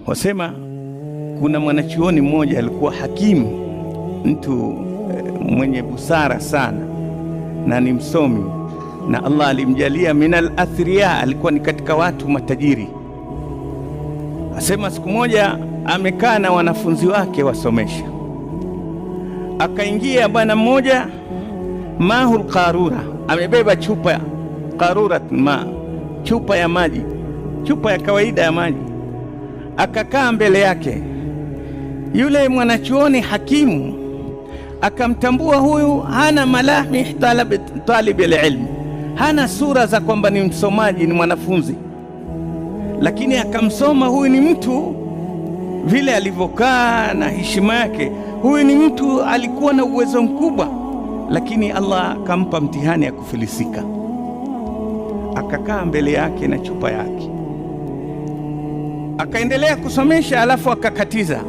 Wasema kuna mwanachuoni mmoja alikuwa hakimu, mtu mwenye busara sana na ni msomi, na Allah alimjalia minal athriya, alikuwa ni katika watu matajiri. Asema siku moja amekaa na wanafunzi wake wasomesha, akaingia bwana mmoja mahul qarura, amebeba chupa qarurat ma, chupa ya maji, chupa ya kawaida ya maji. Akakaa mbele yake. Yule mwanachuoni hakimu akamtambua huyu hana malahih talib alilm, hana sura za kwamba ni msomaji, ni mwanafunzi, lakini akamsoma huyu ni mtu vile alivyokaa na heshima yake. Huyu ni mtu alikuwa na uwezo mkubwa, lakini Allah akampa mtihani ya kufilisika. Akakaa mbele yake na chupa yake, akaendelea kusomesha, alafu akakatiza,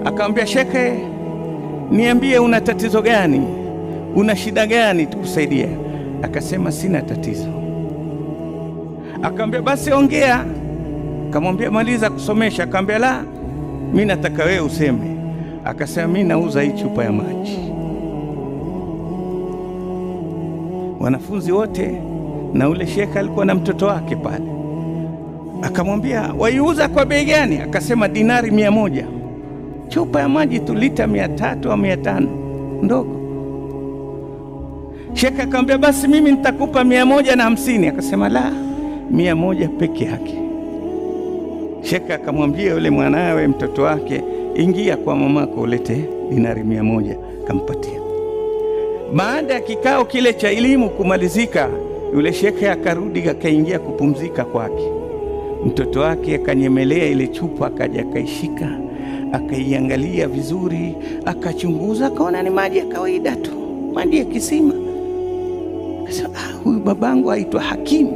akamwambia, shekhe, niambie una tatizo gani, una shida gani tukusaidie? Akasema sina tatizo. Akamwambia basi ongea. Akamwambia maliza kusomesha. Akamwambia la, mimi nataka wewe useme. Akasema mimi nauza hii chupa ya maji. Wanafunzi wote na ule shekhe alikuwa na mtoto wake pale, akamwambia waiuza kwa bei gani? Akasema dinari 100. Chupa ya maji tu lita 300 au 500 ndogo. Shekhe akamwambia basi mimi nitakupa 150. Akasema la, 100 peke yake. Shekhe akamwambia yule mwanawe, mtoto wake, ingia kwa mamako ulete dinari 100. Kampatia. Baada ya kikao kile cha elimu kumalizika, yule shekhe akarudi, akaingia kupumzika kwake. Mtoto wake akanyemelea ile chupa, akaja akaishika, akaiangalia vizuri, akachunguza, akaona ni maji ya kawaida tu, maji ya kisima. Akasema huyu babangu aitwa hakimu,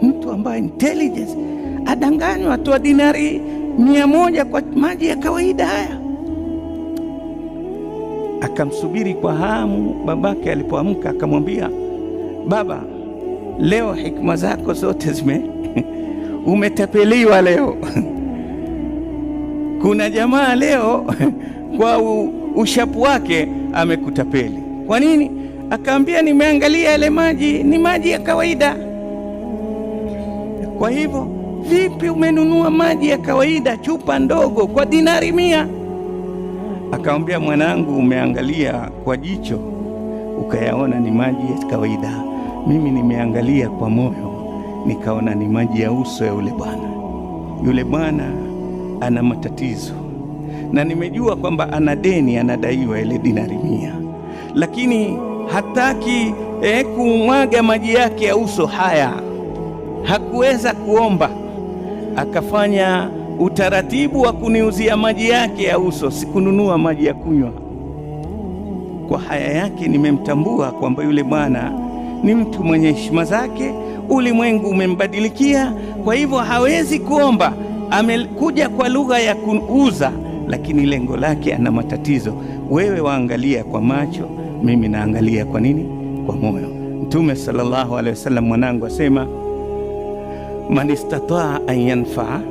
mtu ambaye intelligence, adanganywa atoa dinari 100 kwa maji ya kawaida haya. Akamsubiri kwa hamu. Babake alipoamka akamwambia, baba, leo hikma zako zote umetapeliwa leo. Kuna jamaa leo kwa ushapu wake amekutapeli. Kwa nini? Akaambia nimeangalia yale maji ni maji ya kawaida. Kwa hivyo vipi umenunua maji ya kawaida chupa ndogo kwa dinari 100? Akamwambia, mwanangu, umeangalia kwa jicho ukayaona ni maji ya kawaida, mimi nimeangalia kwa moyo nikaona ni maji ya uso ya yule bwana. Yule bwana ana matatizo, na nimejua kwamba ana deni, anadaiwa ile dinari 100, lakini hataki kumwaga maji yake ya uso haya. Hakuweza kuomba, akafanya utaratibu wa kuniuzia maji yake ya uso, sikununua maji ya kunywa. Kwa haya yake nimemtambua kwamba yule bwana ni mtu mwenye heshima zake, ulimwengu umembadilikia, kwa hivyo hawezi kuomba. Amekuja kwa lugha ya kuuza, lakini lengo lake ana matatizo. Wewe waangalia kwa macho, mimi naangalia kwa nini? Kwa moyo. Mtume sallallahu alaihi wasallam, mwanangu, asema man istataa an yanfaa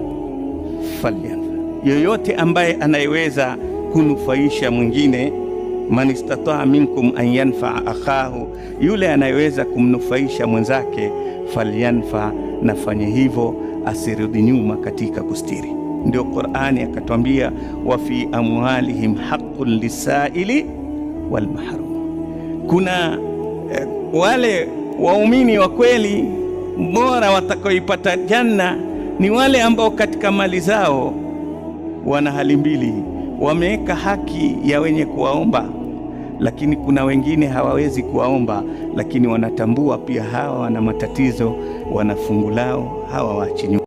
falyanfa, yoyote ambaye anayeweza kunufaisha mwingine. Man istataa minkum an yanfaa akhahu, yule anayeweza kumnufaisha mwenzake, falyanfa, nafanye hivyo, asirudi nyuma katika kustiri. Ndio Qur'ani akatwambia, wa fi amwalihim haqqun lisaili wal mahrum. Kuna wale waumini wa kweli bora watakaoipata janna ni wale ambao katika mali zao wana hali mbili, wameweka haki ya wenye kuwaomba, lakini kuna wengine hawawezi kuwaomba, lakini wanatambua pia hawa wana matatizo, wana fungu lao, hawa waachi nyuma.